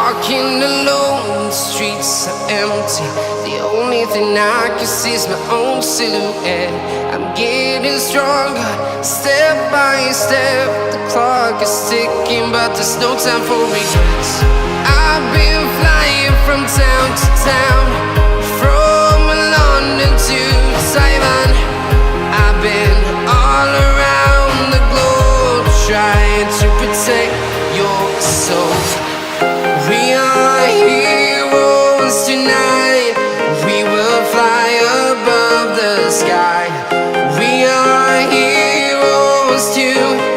walking alone, the streets are empty. The only thing I can see is my own silhouette. I'm getting stronger, step by step. The clock is ticking, but there's no time for regrets. I've been flying from town to town, from London to Taiwan. I've been all around the globe, trying to protect your soul. We are heroes tonight. We will fly above the sky. We are heroes tonight.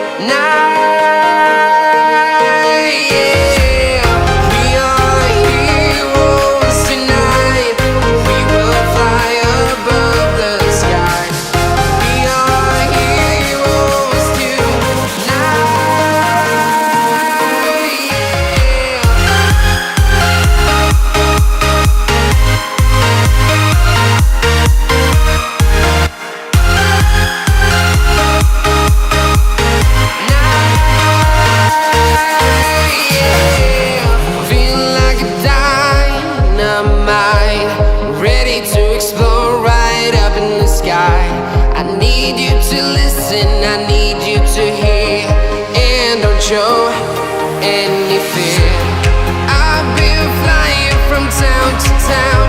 Yeah. We are heroes tonight. We will fly above the sky. We are heroes tonight. Feeling like a dynamite, ready to explode right up in the sky. I need you to listen, I need you to hear, and don't show any fear. I've been flying from town to town,